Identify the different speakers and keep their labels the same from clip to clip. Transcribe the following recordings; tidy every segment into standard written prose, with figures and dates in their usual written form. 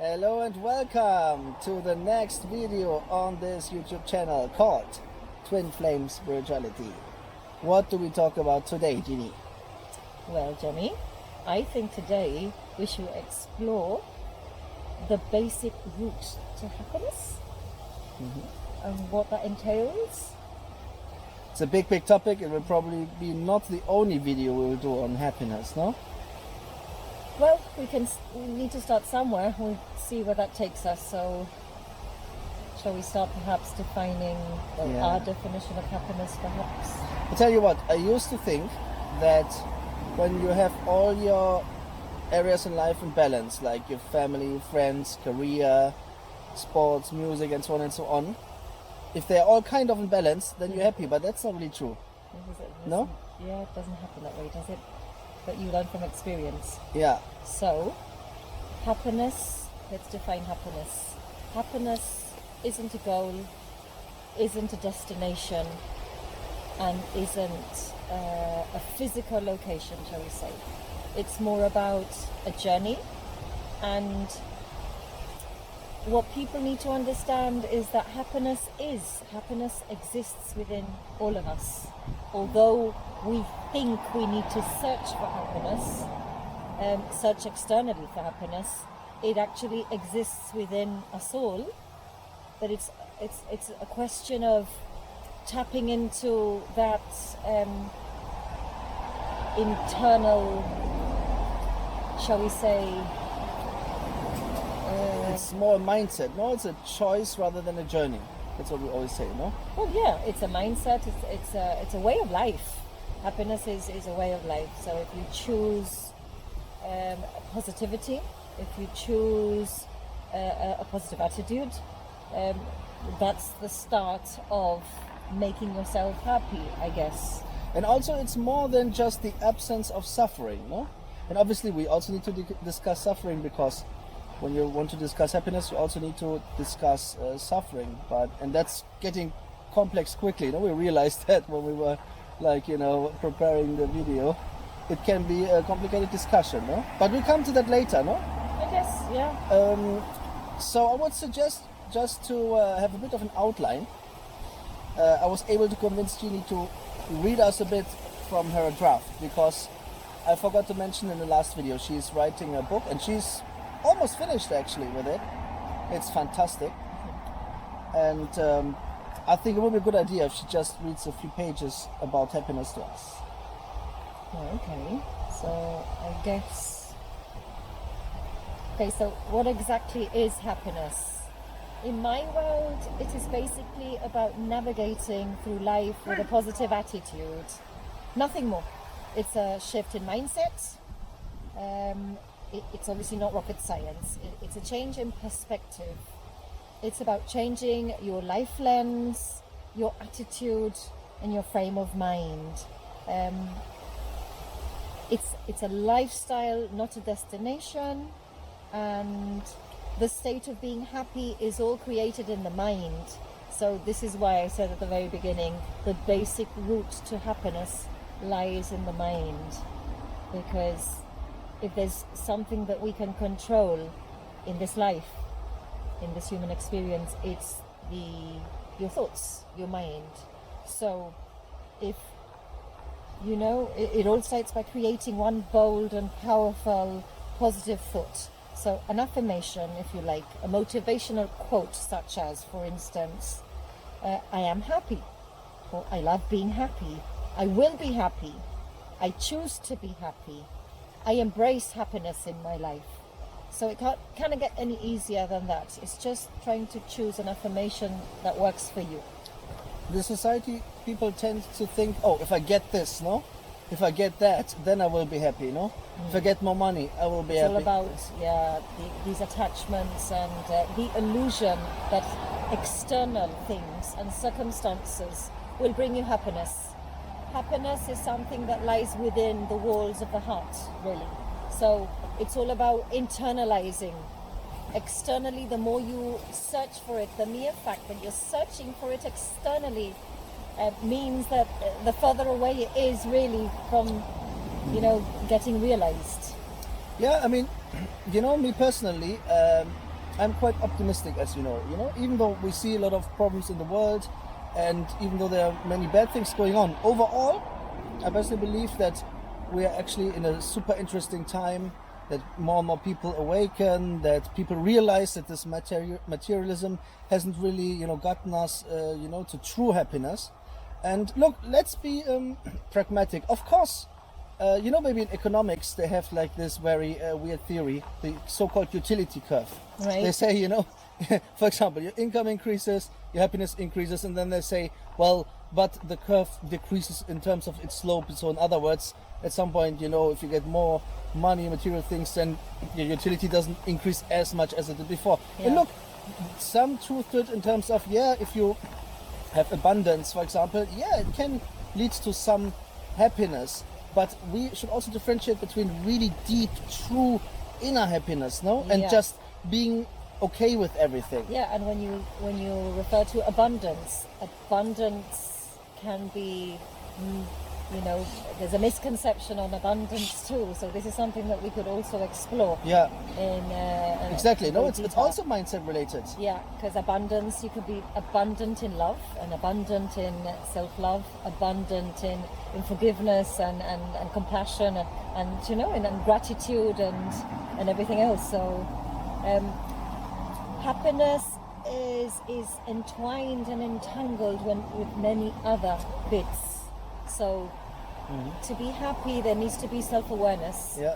Speaker 1: Hello and welcome to the next video on this YouTube channel called Twin Flame Spirituality. What do we talk about today, Ginny?
Speaker 2: Well, Jenny, I think today we should explore the basic route to happiness and what that entails.
Speaker 1: It's a big topic. It will probably be not the only video we will do on happiness, no?
Speaker 2: Well, we need to start somewhere. We'll see where that takes us. So, shall we start perhaps defining our definition of happiness, perhaps?
Speaker 1: I tell you what, I used to think that when you have all your areas in life in balance, like your family, friends, career, sports, music, and so on and so on, if they're all kind of in balance, then you're happy. But that's not really true. No?
Speaker 2: Yeah, it doesn't happen that way, does it? But you learn from experience.
Speaker 1: Yeah.
Speaker 2: So, happiness, let's define happiness. Happiness isn't a goal, isn't a destination, and isn't a physical location, shall we say. It's more about a journey, and what people need to understand is that happiness exists within all of us. Although we think we need to search for happiness, search externally for happiness, it actually exists within us all. But it's a question of tapping into that internal, shall we say,
Speaker 1: it's more a mindset. No, it's a choice rather than a journey. That's what we always say, no?
Speaker 2: Well, yeah, it's a mindset. It's a way of life. Happiness is a way of life. So if you choose positivity, if you choose a positive attitude, that's the start of making yourself happy, I guess.
Speaker 1: And also, it's more than just the absence of suffering, no? And obviously, we also need to discuss suffering, because when you want to discuss happiness, you also need to discuss suffering. And that's getting complex quickly. No, we realized that when we were, preparing the video. It can be a complicated discussion, no? But we'll come to that later, no?
Speaker 2: I guess, yeah.
Speaker 1: So I would suggest just to have a bit of an outline. I was able to convince Jeannie to read us a bit from her draft, because I forgot to mention in the last video, she's writing a book, and she's almost finished actually with it. It's fantastic. And I think it would be a good idea if she just reads a few pages about happiness to us.
Speaker 2: Okay, so I guess... Okay, so what exactly is happiness? In my world, it is basically about navigating through life with a positive attitude. Nothing more. It's a shift in mindset. It's obviously not rocket science. It's a change in perspective. It's about changing your life lens, your attitude, and your frame of mind. It's a lifestyle, not a destination, and the state of being happy is all created in the mind. So this is why I said at the very beginning, the basic route to happiness lies in the mind, because if there's something that we can control in this life, in this human experience, it's your thoughts, your mind. So if it all starts by creating one bold and powerful positive thought. So an affirmation, if you like, a motivational quote, such as, for instance, I am happy, or I love being happy, I will be happy, I choose to be happy, I embrace happiness in my life. So it can't get any easier than that. It's just trying to choose an affirmation that works for you.
Speaker 1: The society, people tend to think, oh, if I get this, no? If I get that, then I will be happy, no? If I get more money, I will be happy.
Speaker 2: It's all about, these attachments and the illusion that external things and circumstances will bring you happiness. Happiness is something that lies within the walls of the heart, really. So it's all about internalizing. Externally, the more you search for it, the mere fact that you're searching for it externally means that the further away it is really from, getting realized.
Speaker 1: Yeah, I mean, me personally, I'm quite optimistic, as you know. You know, even though we see a lot of problems in the world, and even though there are many bad things going on, overall, I personally believe that we are actually in a super interesting time. That more and more people awaken. That people realize that this materialism hasn't really, gotten us, to true happiness. And look, let's be pragmatic. Of course, maybe in economics they have like this very weird theory, the so-called utility curve.
Speaker 2: Right.
Speaker 1: They say, for example, your income increases, your happiness increases, and then they say, well, but the curve decreases in terms of its slope. So in other words, at some point, if you get more money, material things, then your utility doesn't increase as much as it did before.
Speaker 2: Yeah.
Speaker 1: And look, some truth to it in terms of, if you have abundance, for example, it can lead to some happiness. But we should also differentiate between really deep, true inner happiness, no? And just being okay with everything.
Speaker 2: Yeah, and when you refer to abundance can be, there's a misconception on abundance too. So this is something that we could also explore.
Speaker 1: Yeah.
Speaker 2: Exactly.
Speaker 1: No, it's also mindset related.
Speaker 2: Yeah, because abundance, you could be abundant in love and abundant in self-love, abundant in forgiveness and compassion and gratitude and everything else. So happiness is entwined and entangled with many other bits. So to be happy, there needs to be self-awareness.
Speaker 1: Yeah.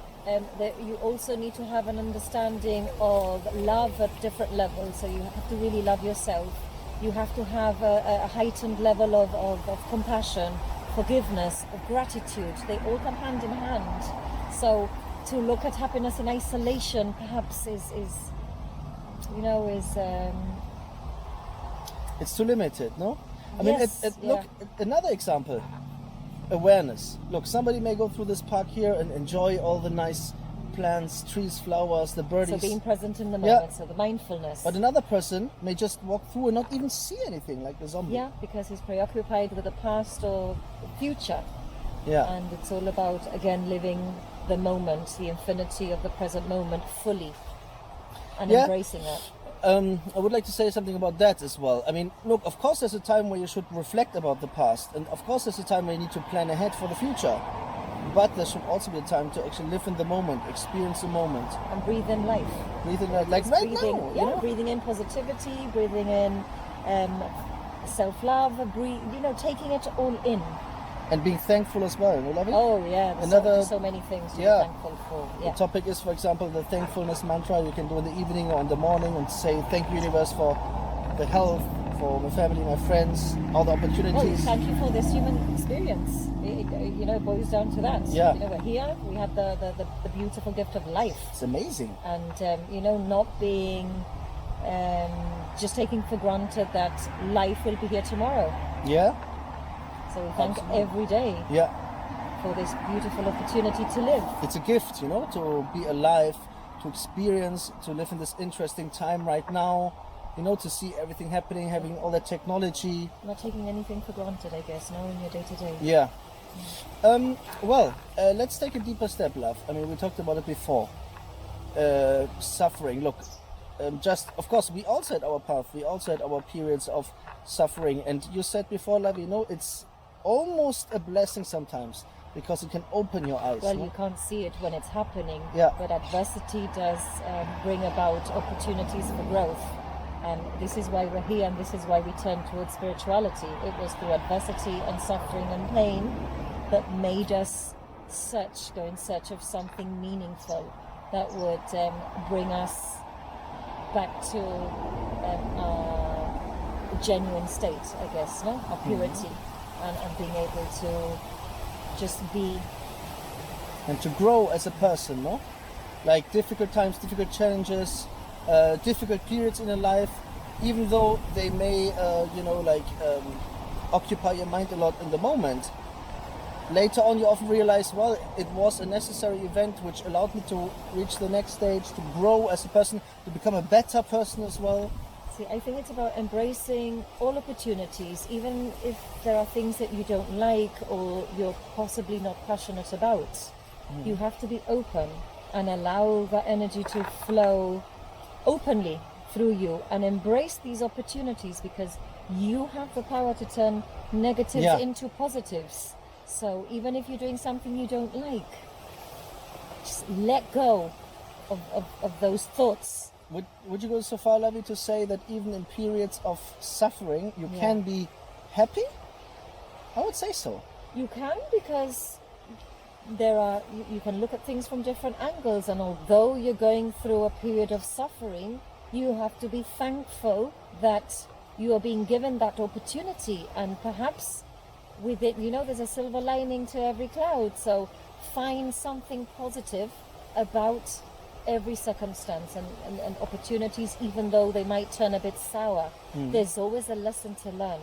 Speaker 2: You also need to have an understanding of love at different levels. So you have to really love yourself. You have to have a heightened level of compassion, forgiveness, of gratitude. They all come hand in hand. So to look at happiness in isolation perhaps is
Speaker 1: it's too limited, no? I
Speaker 2: Yes,
Speaker 1: mean, look, another example. Awareness. Look, somebody may go through this park here and enjoy all the nice plants, trees, flowers, the birdies.
Speaker 2: So being present in the moment, so the mindfulness.
Speaker 1: But another person may just walk through and not even see anything, like the zombie.
Speaker 2: Yeah, because he's preoccupied with the past or the future.
Speaker 1: Yeah.
Speaker 2: And it's all about, again, living the moment, the infinity of the present moment fully and embracing it.
Speaker 1: I would like to say something about that as well. I mean, look, of course there's a time where you should reflect about the past, and of course there's a time where you need to plan ahead for the future. But there should also be a time to actually live in the moment, experience the moment.
Speaker 2: And breathe in life.
Speaker 1: Breathe in life, like right now.
Speaker 2: Yeah, breathing in positivity, breathing in self-love, taking it all in.
Speaker 1: And being thankful as well, you love it?
Speaker 2: Oh yeah, there's so many things to be thankful for. Yeah.
Speaker 1: The topic is, for example, the thankfulness mantra. You can do in the evening or in the morning and say, thank you, universe, for the health, for my family, my friends, all the opportunities.
Speaker 2: Thank you for this human experience. It boils down to that.
Speaker 1: Yeah.
Speaker 2: We're here, we have the beautiful gift of life.
Speaker 1: It's amazing.
Speaker 2: And, not being, just taking for granted that life will be here tomorrow.
Speaker 1: Yeah.
Speaker 2: So we thank every day for this beautiful opportunity to live.
Speaker 1: It's a gift, to be alive, to experience, to live in this interesting time right now, to see everything happening, having all that technology.
Speaker 2: Not taking anything for granted, I guess, in your day-to-day.
Speaker 1: Yeah. Let's take a deeper step, love. I mean, we talked about it before. Suffering. Look, of course, we also had our path. We also had our periods of suffering. And you said before, love, it's almost a blessing sometimes because it can open your eyes.
Speaker 2: Well, you can't see it when it's happening, but adversity does bring about opportunities for growth. And this is why we're here, and this is why we turn towards spirituality. It was through adversity and suffering and pain that made us go in search of something meaningful that would bring us back to a genuine state, I guess, of purity. And being able to just be.
Speaker 1: And to grow as a person, no? Like difficult times, difficult challenges, difficult periods in your life, even though they may, occupy your mind a lot in the moment, later on you often realize, well, it was a necessary event which allowed me to reach the next stage, to grow as a person, to become a better person as well.
Speaker 2: See, I think it's about embracing all opportunities, even if there are things that you don't like or you're possibly not passionate about. You have to be open and allow that energy to flow openly through you, and embrace these opportunities, because you have the power to turn negatives
Speaker 1: Yeah.
Speaker 2: into positives. So even if you're doing something you don't like, just let go of those thoughts.
Speaker 1: Would you go so far, Lavi, to say that even in periods of suffering, you
Speaker 2: Yeah.
Speaker 1: can be happy? I would say so.
Speaker 2: You can, because you can look at things from different angles, and although you're going through a period of suffering, you have to be thankful that you are being given that opportunity, and perhaps with it, there's a silver lining to every cloud. So find something positive about every circumstance and opportunities, even though they might turn a bit sour. There's always a lesson to learn,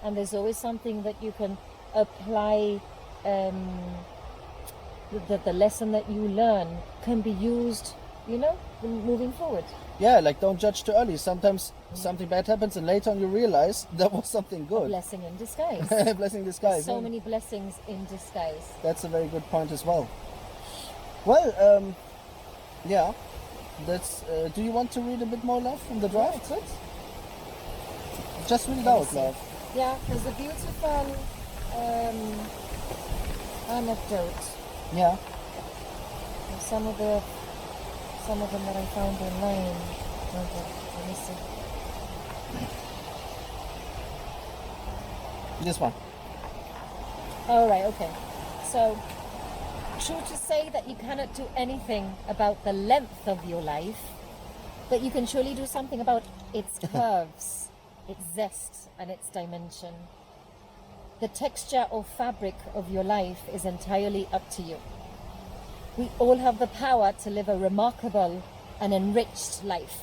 Speaker 2: and there's always something that you can apply. The lesson that you learn can be used, moving forward.
Speaker 1: Yeah, like don't judge too early. Sometimes something bad happens and later on you realize that was something good.
Speaker 2: Blessing in disguise.
Speaker 1: Blessing in disguise.
Speaker 2: So many blessings in disguise.
Speaker 1: That's a very good point as well. Well, yeah, that's. Do you want to read a bit more, love, from the draft?
Speaker 2: Good.
Speaker 1: Just read it
Speaker 2: Let me
Speaker 1: out,
Speaker 2: see.
Speaker 1: love.
Speaker 2: Yeah, there's a beautiful anecdote.
Speaker 1: Yeah.
Speaker 2: Some of them that I found online. Okay, let me see.
Speaker 1: This one.
Speaker 2: All right, okay. So, true to say that you cannot do anything about the length of your life, but you can surely do something about its curves, its zest, and its dimension. The texture or fabric of your life is entirely up to you. We all have the power to live a remarkable and enriched life.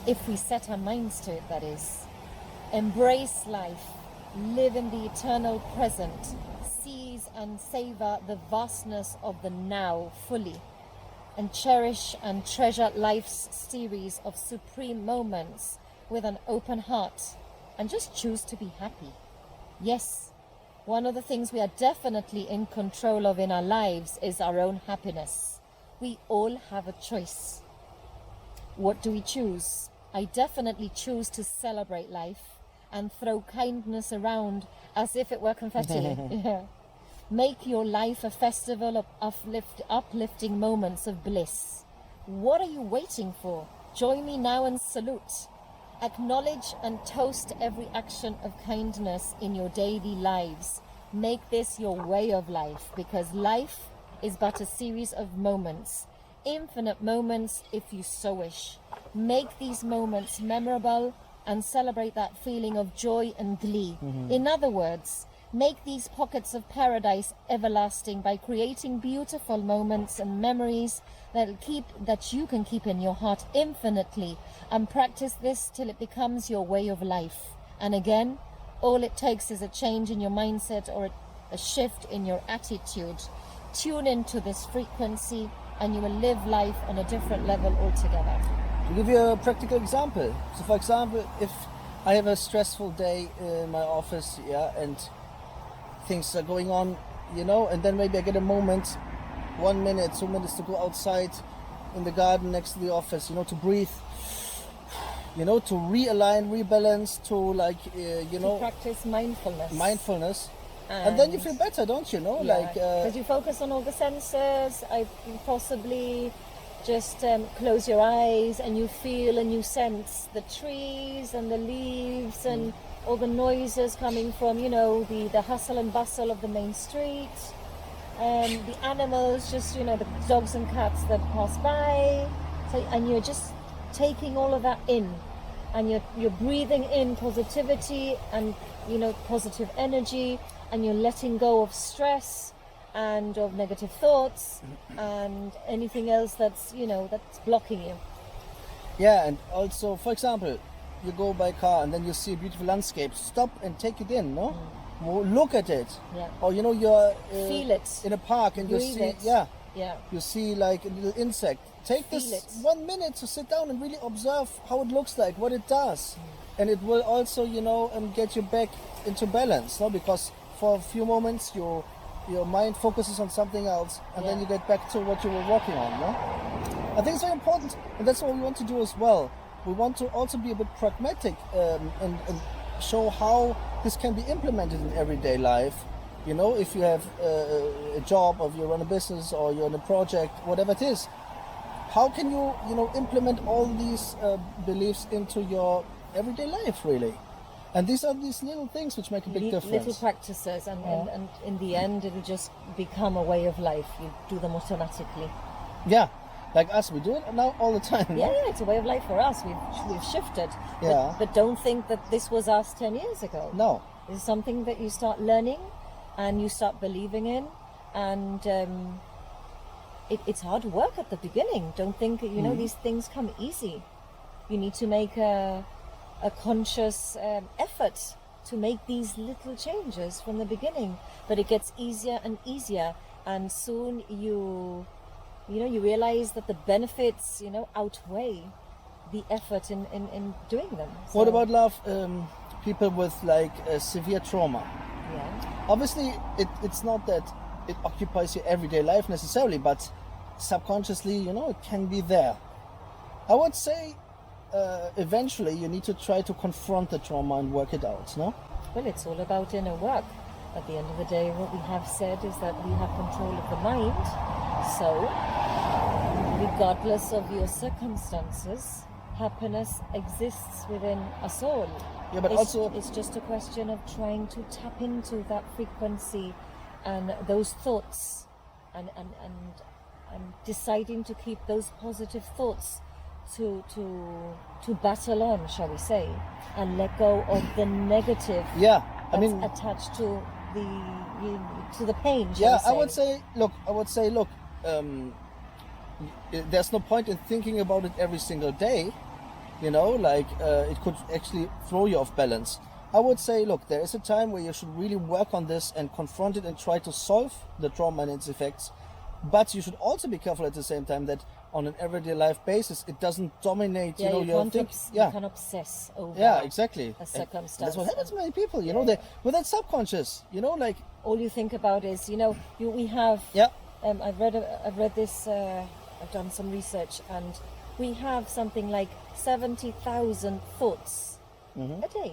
Speaker 2: If we set our minds to it, that is. Embrace life, live in the eternal present, seize and savor the vastness of the now fully, and cherish and treasure life's series of supreme moments with an open heart, and just choose to be happy. Yes, one of the things we are definitely in control of in our lives is our own happiness. We all have a choice. What do we choose? I definitely choose to celebrate life and throw kindness around as if it were confetti. Yeah. Make your life a festival of uplifting moments of bliss. What are you waiting for? Join me now and salute. Acknowledge and toast every action of kindness in your daily lives. Make this your way of life, because life is but a series of moments, infinite moments if you so wish. Make these moments memorable and celebrate that feeling of joy and glee. In other words, make these pockets of paradise everlasting by creating beautiful moments and memories that you can keep in your heart infinitely, and practice this till it becomes your way of life. And again, all it takes is a change in your mindset or a shift in your attitude. Tune into this frequency and you will live life on a different level altogether.
Speaker 1: To give you a practical example. So for example, if I have a stressful day in my office, yeah, and things are going on, and then maybe I get a moment, 1 minute, 2 minutes to go outside in the garden next to the office, to breathe, to realign, rebalance, to
Speaker 2: practice
Speaker 1: mindfulness. And then you feel better, don't you?
Speaker 2: Because you focus on all the senses. I possibly just close your eyes and you feel and you sense the trees and the leaves and all the noises coming from, the hustle and bustle of the main street. The animals, just, the dogs and cats that pass by. And you're just taking all of that in. And you're breathing in positivity and, positive energy. And you're letting go of stress and of negative thoughts and anything else that's blocking you.
Speaker 1: Yeah, and also, for example, you go by car and then you see a beautiful landscape. Stop and take it in, no? Look at it.
Speaker 2: Yeah.
Speaker 1: Or you're
Speaker 2: feel it
Speaker 1: in a park and
Speaker 2: Breathe
Speaker 1: you see,
Speaker 2: it. Yeah.
Speaker 1: you see like a little insect. Take
Speaker 2: Feel
Speaker 1: this
Speaker 2: it.
Speaker 1: 1 minute to sit down and really observe how it looks like, what it does, and it will also, get you back into balance, no? Because for a few moments your mind focuses on something else, and then you get back to what you were working on, no? I think it's very important, and that's what we want to do as well. We want to also be a bit pragmatic and show how this can be implemented in everyday life. You know, if you have a job, or if you run a business, or you're in a project, whatever it is, how can you, implement all these beliefs into your everyday life, really? And these are these little things which make a big difference.
Speaker 2: Little practices, and in the end, it'll just become a way of life. You do them automatically.
Speaker 1: Yeah, like us, we do it now all the time.
Speaker 2: Yeah,
Speaker 1: no?
Speaker 2: yeah, it's a way of life for us. We've shifted.
Speaker 1: Yeah.
Speaker 2: But don't think that this was us 10 years ago.
Speaker 1: No.
Speaker 2: It's something that you start learning and you start believing in, and it's hard work at the beginning. Don't think these things come easy. You need to make a conscious effort to make these little changes from the beginning, but it gets easier and easier, and soon you realize that the benefits outweigh the effort in doing them. So,
Speaker 1: What about love? People with like severe trauma.
Speaker 2: yeah,
Speaker 1: Obviously, it's not that it occupies your everyday life necessarily, but subconsciously, it can be there. I would say eventually you need to try to confront the trauma and work it out, no?
Speaker 2: well, it's all about inner work. At the end of the day, what we have said is that we have control of the mind. So, regardless of your circumstances, happiness exists within us all.
Speaker 1: Yeah, but
Speaker 2: It's just a question of trying to tap into that frequency and those thoughts, and deciding to keep those positive thoughts to battle on, shall we say, and let go of the negative
Speaker 1: Yeah,
Speaker 2: that's attached to the pain. Shall
Speaker 1: yeah,
Speaker 2: we say.
Speaker 1: I would say, look, there's no point in thinking about it every single day. It could actually throw you off balance. I would say, look, there is a time where you should really work on this and confront it and try to solve the trauma and its effects. But you should also be careful at the same time that on an everyday life basis, it doesn't dominate,
Speaker 2: Yeah, you
Speaker 1: your
Speaker 2: can't
Speaker 1: think.
Speaker 2: you can't obsess over
Speaker 1: Exactly.
Speaker 2: a circumstance.
Speaker 1: That's what happens to many people,
Speaker 2: Yeah.
Speaker 1: with that subconscious, like,
Speaker 2: All you think about is, we have.
Speaker 1: yeah,
Speaker 2: I've read this. I've done some research, and we have something like 70,000 thoughts a day.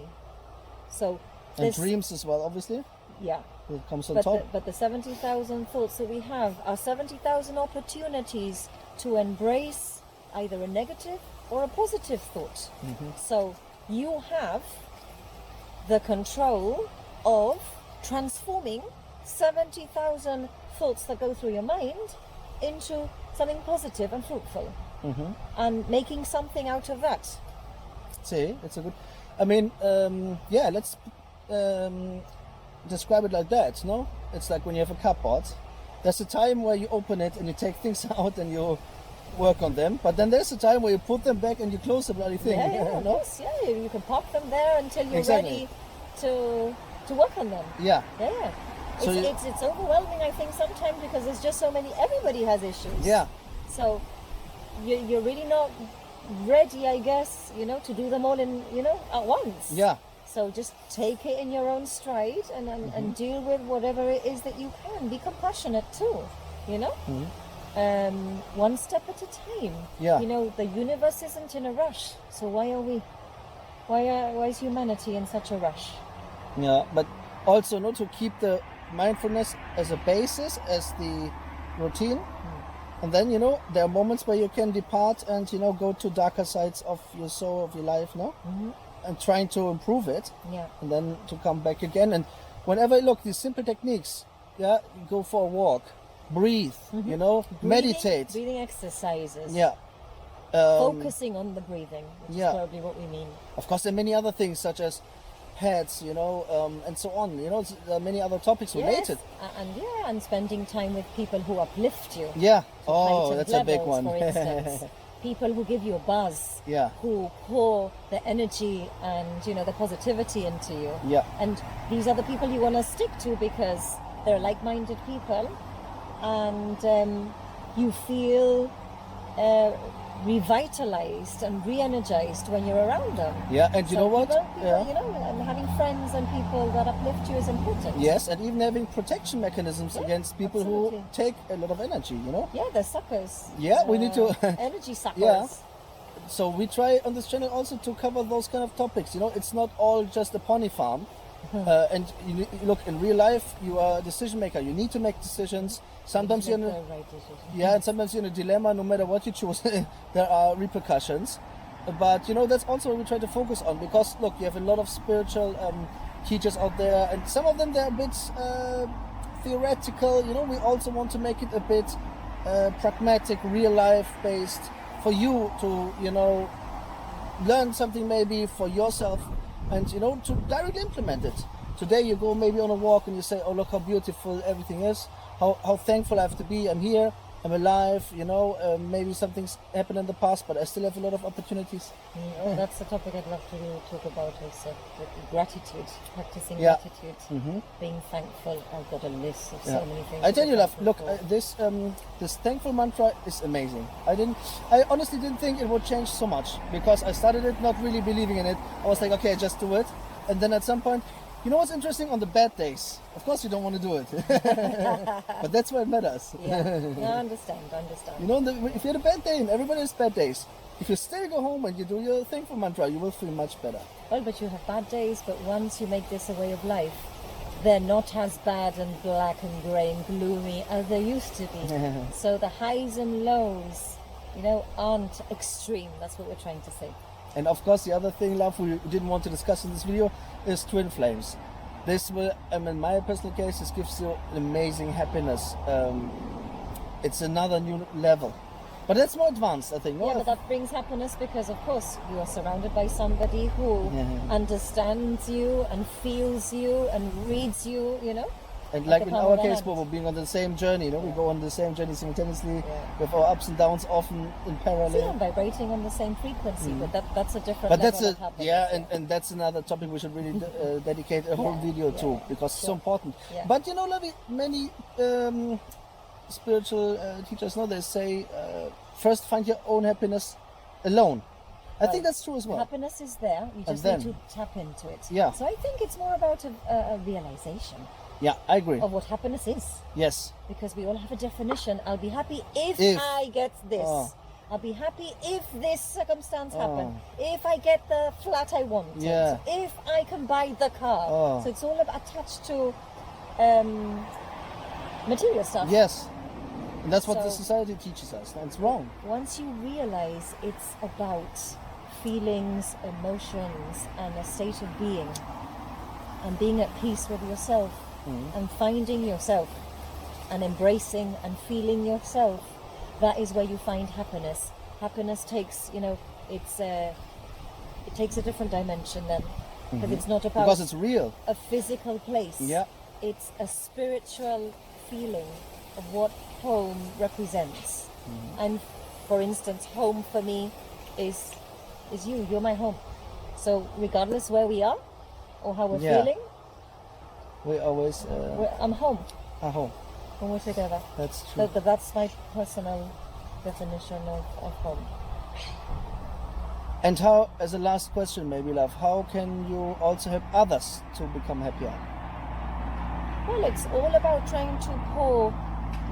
Speaker 2: So
Speaker 1: and
Speaker 2: this,
Speaker 1: dreams as well, obviously.
Speaker 2: yeah.
Speaker 1: It comes on
Speaker 2: But
Speaker 1: top.
Speaker 2: the 70,000 thoughts that we have are 70,000 opportunities to embrace either a negative or a positive thought. So you have the control of transforming 70,000 thoughts that go through your mind into something positive and fruitful, and making something out of that.
Speaker 1: See, it's a good. Let's describe it like that. No, it's like when you have a cupboard. There's a time where you open it and you take things out and you work on them, but then there's a time where you put them back and you close the bloody thing.
Speaker 2: Of
Speaker 1: no?
Speaker 2: course, yeah. You can park them there until you're
Speaker 1: Exactly.
Speaker 2: ready to work on them.
Speaker 1: Yeah.
Speaker 2: Yeah.
Speaker 1: So
Speaker 2: It's overwhelming, I think, sometimes, because there's just so many. Everybody has issues.
Speaker 1: Yeah.
Speaker 2: So you're really not ready, I guess, to do them all at once.
Speaker 1: Yeah.
Speaker 2: So just take it in your own stride and deal with whatever it is that you can. Be compassionate too, one step at a time.
Speaker 1: Yeah.
Speaker 2: The universe isn't in a rush. So why are we? Why is humanity in such a rush?
Speaker 1: Yeah, but also not to keep the mindfulness as a basis, as the routine. And then, there are moments where you can depart and, go to darker sides of your soul, of your life, no? And trying to improve it.
Speaker 2: Yeah.
Speaker 1: And then to come back again. And whenever, these simple techniques, you go for a walk, breathe, meditate.
Speaker 2: Breathing exercises.
Speaker 1: Yeah.
Speaker 2: Focusing on the breathing, which is probably what we mean.
Speaker 1: Of course, there are many other things such as heads, and so on. There are many other topics related.
Speaker 2: Yes, and spending time with people who uplift you.
Speaker 1: Yeah.
Speaker 2: to
Speaker 1: Oh,
Speaker 2: heightened
Speaker 1: that's a big
Speaker 2: levels,
Speaker 1: one.
Speaker 2: For instance, people who give you a buzz.
Speaker 1: Yeah.
Speaker 2: Who pour the energy and the positivity into you.
Speaker 1: Yeah.
Speaker 2: And these are the people you want to stick to because they're like-minded people, and you feel revitalized and re-energized when you're around them.
Speaker 1: Yeah, and you know what?
Speaker 2: People, you know, and having friends and people that uplift you is important.
Speaker 1: Yes, and even having protection mechanisms against people who
Speaker 2: absolutely.
Speaker 1: take a lot of energy, you know?
Speaker 2: Yeah, they're suckers.
Speaker 1: Yeah, we need to...
Speaker 2: energy suckers.
Speaker 1: Yeah. So we try on this channel also to cover those kind of topics, you know? It's not all just a pony farm. And you look, in real life, you are a decision maker. You need to make decisions. Sometimes you're in a,
Speaker 2: right decision.
Speaker 1: yeah, and sometimes you're in a dilemma. No matter what you choose, there are repercussions. But you know, that's also what we try to focus on, because look, you have a lot of spiritual teachers out there, and some of them they're a bit theoretical. You know, we also want to make it a bit pragmatic, real life based, for you to, you know, learn something maybe for yourself, and you know, to directly implement it. Today you go maybe on a walk and you say, oh, look how beautiful everything is, how thankful I have to be, I'm here, I'm alive, you know, maybe something's happened in the past, but I still have a lot of opportunities.
Speaker 2: Oh, that's the topic I'd love to talk about also, gratitude, practicing
Speaker 1: Yeah.
Speaker 2: gratitude, being thankful. I've got a list of so many things.
Speaker 1: I tell
Speaker 2: to
Speaker 1: you,
Speaker 2: be
Speaker 1: love,
Speaker 2: thankful
Speaker 1: look,
Speaker 2: for.
Speaker 1: this thankful mantra is amazing. I honestly didn't think it would change so much, because I started it not really believing in it. I was like, okay, just do it. And then at some point, you know what's interesting? On the bad days, of course you don't want to do it. But that's why it matters.
Speaker 2: Yeah, I understand.
Speaker 1: You know, if you had a bad day, and everybody has bad days, if you still go home and you do your thankful mantra, you will feel much better.
Speaker 2: Well, but you have bad days, but once you make this a way of life, they're not as bad and black and grey and gloomy as they used to be. So the highs and lows, you know, aren't extreme. That's what we're trying to say.
Speaker 1: And of course, the other thing, love, we didn't want to discuss in this video is twin flames. This will, in my personal case, this gives you amazing happiness. It's another new level. But that's more advanced, I think.
Speaker 2: Yeah, but that brings happiness because, of course, you are surrounded by somebody who understands you and feels you and reads you, you know.
Speaker 1: And like in our case, we're being on the same journey, you know, we go on the same journey simultaneously with our ups and downs, often in parallel.
Speaker 2: See, I'm vibrating on the same frequency, but that's a different
Speaker 1: But
Speaker 2: level
Speaker 1: that's
Speaker 2: of happiness.
Speaker 1: and that's another topic we should really dedicate a whole video to, because it's so important.
Speaker 2: Yeah.
Speaker 1: But you know, Lovey, many spiritual teachers know, they say, first find your own happiness alone. I think that's true as well.
Speaker 2: Happiness is there, you just
Speaker 1: then,
Speaker 2: need to tap into it.
Speaker 1: Yeah.
Speaker 2: So I think it's more about a realization
Speaker 1: Yeah, I agree.
Speaker 2: of what happiness is.
Speaker 1: Yes.
Speaker 2: Because we all have a definition. I'll be happy if I get this.
Speaker 1: Oh.
Speaker 2: I'll be happy if this circumstance happens. If I get the flat I want.
Speaker 1: Yeah.
Speaker 2: If I can buy the car.
Speaker 1: Oh.
Speaker 2: So it's all attached to material stuff.
Speaker 1: Yes. And that's what the
Speaker 2: So-
Speaker 1: society teaches us. And it's wrong.
Speaker 2: Once you realize it's about feelings, emotions, and a state of being, and being at peace with yourself, and finding yourself, and embracing and feeling yourself, that is where you find happiness. Happiness takes, you know, it takes a different dimension then, because it's not about
Speaker 1: Because it's real.
Speaker 2: a physical place.
Speaker 1: Yeah.
Speaker 2: It's a spiritual feeling of what home represents. And for instance, home for me is you. You're my home. So regardless where we are or how we're
Speaker 1: Yeah.
Speaker 2: feeling,
Speaker 1: We always
Speaker 2: I'm home
Speaker 1: are home.
Speaker 2: when we're together.
Speaker 1: That's true.
Speaker 2: But that's my personal definition of home.
Speaker 1: And how, as a last question, maybe, love, how can you also help others to become happier?
Speaker 2: Well, it's all about trying to pour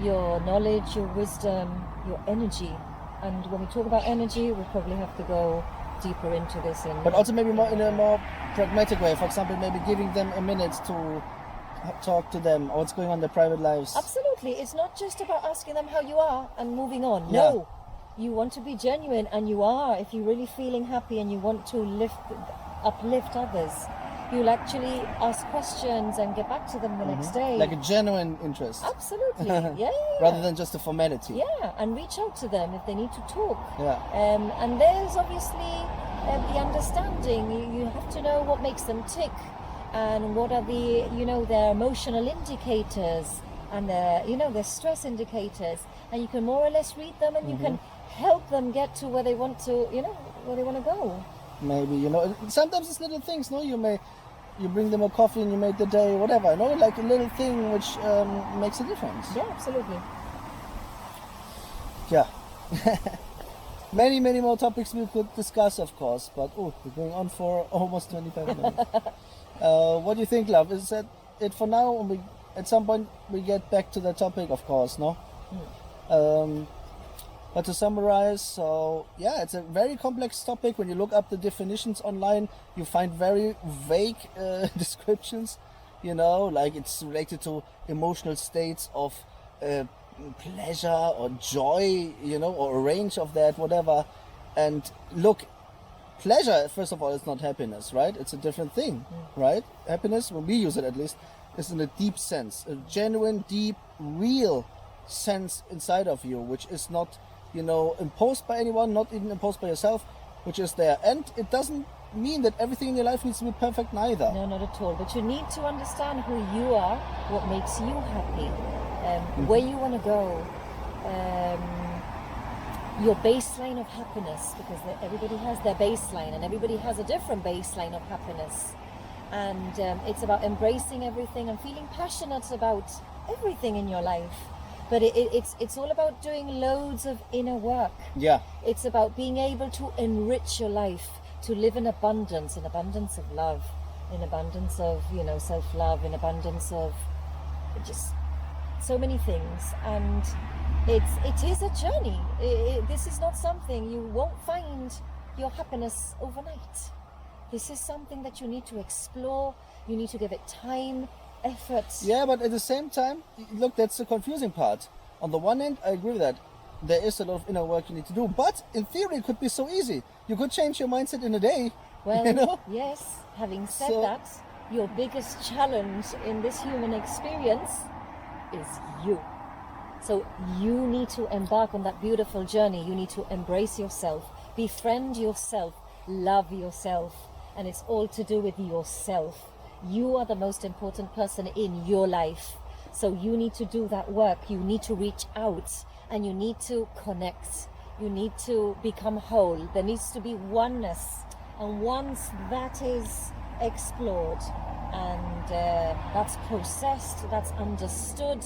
Speaker 2: your knowledge, your wisdom, your energy. And when we talk about energy, we probably have to go deeper into this.
Speaker 1: But also maybe more in a more pragmatic way. For example, maybe giving them a minute to talk to them or what's going on in their private lives.
Speaker 2: Absolutely. It's not just about asking them how you are and moving on.
Speaker 1: Yeah.
Speaker 2: No. You want to be genuine, and you are. If you're really feeling happy and you want to uplift others, you'll actually ask questions and get back to them the next day.
Speaker 1: Like a genuine interest.
Speaker 2: Absolutely. Yeah.
Speaker 1: Rather than just a formality.
Speaker 2: Yeah, and reach out to them if they need to talk.
Speaker 1: Yeah.
Speaker 2: And there's obviously the understanding. You have to know what makes them tick, and what are the, you know, their emotional indicators and their, you know, their stress indicators, and you can more or less read them, and you can help them get to where they want to, you know, where they want to go.
Speaker 1: Maybe, you know, sometimes it's little things, no? You bring them a coffee and you make the day, whatever, you know, like a little thing which makes a difference.
Speaker 2: Yeah, absolutely.
Speaker 1: Yeah. many more topics we could discuss, of course, but we're going on for almost 25 minutes. What do you think, love? Is that it for now? At some point we get back to the topic, of course, no? But to summarize, so yeah, it's a very complex topic. When you look up the definitions online, you find very vague descriptions, like it's related to emotional states of pleasure or joy, or a range of that, whatever. And look, pleasure, first of all, is not happiness, right? It's a different thing, right? Happiness, when we use it at least, is in a deep sense, a genuine, deep, real sense inside of you, which is not, imposed by anyone, not even imposed by yourself, which is there. And it doesn't mean that everything in your life needs to be perfect neither.
Speaker 2: No, not at all. But you need to understand who you are, what makes you happy, where you want to go, your baseline of happiness, because everybody has their baseline and everybody has a different baseline of happiness. And it's about embracing everything and feeling passionate about everything in your life. But it's all about doing loads of inner work.
Speaker 1: Yeah.
Speaker 2: It's about being able to enrich your life, to live in abundance of love, in abundance of, self-love, in abundance of just so many things. And it is a journey. This is not something, you won't find your happiness overnight. This is something that you need to explore. You need to give it time, effort.
Speaker 1: Yeah, but at the same time, look, that's the confusing part. On the one hand, I agree with that. There is a lot of inner work you need to do, but in theory, it could be so easy. You could change your mindset in a day.
Speaker 2: Well, yes. Having said that, your biggest challenge in this human experience is you. So you need to embark on that beautiful journey. You need to embrace yourself, befriend yourself, love yourself, and it's all to do with yourself. You are the most important person in your life. So you need to do that work. You need to reach out and you need to connect. You need to become whole. There needs to be oneness. And once that is explored and that's processed, that's understood,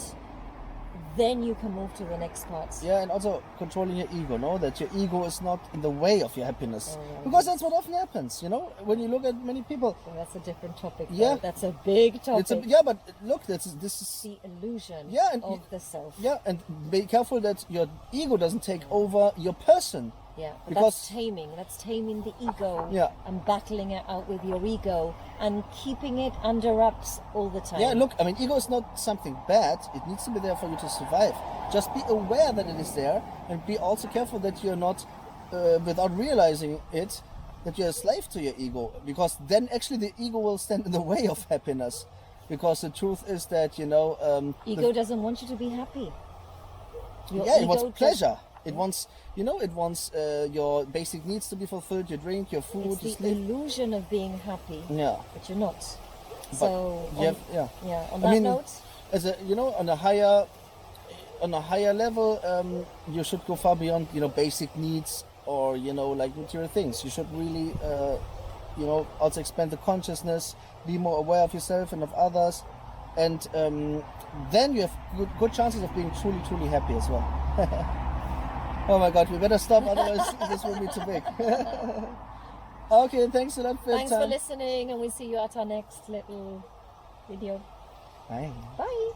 Speaker 2: then you can move to the next part.
Speaker 1: Yeah, and also controlling your ego, that your ego is not in the way of your happiness. Because that's what often happens, when you look at many people.
Speaker 2: Well, that's a different topic.
Speaker 1: Yeah.
Speaker 2: That's a big topic.
Speaker 1: But look, this is
Speaker 2: the illusion of the self.
Speaker 1: Yeah, and be careful that your ego doesn't take over your person.
Speaker 2: Yeah,
Speaker 1: because
Speaker 2: that's taming the ego.
Speaker 1: Yeah.
Speaker 2: And battling it out with your ego and keeping it under wraps all the time.
Speaker 1: Yeah, look, ego is not something bad. It needs to be there for you to survive. Just be aware that it is there, and be also careful that you're not, without realizing it, that you're a slave to your ego. Because then actually the ego will stand in the way of happiness. Because the truth is that,
Speaker 2: ego doesn't want you to be happy.
Speaker 1: It wants pleasure. It wants, your basic needs to be fulfilled, your drink, your food,
Speaker 2: it's
Speaker 1: your
Speaker 2: the
Speaker 1: sleep.
Speaker 2: illusion of being happy.
Speaker 1: Yeah.
Speaker 2: But you're not.
Speaker 1: But
Speaker 2: So, on that note,
Speaker 1: as a, on a higher level, you should go far beyond, basic needs or, like material things. You should really, also expand the consciousness, be more aware of yourself and of others. And then you have good chances of being truly, truly happy as well. Oh my God, we better stop, otherwise this will be too big. Okay, thanks a lot for your time.
Speaker 2: Thanks for listening, and we'll see you at our next little video.
Speaker 1: Bye.
Speaker 2: Bye.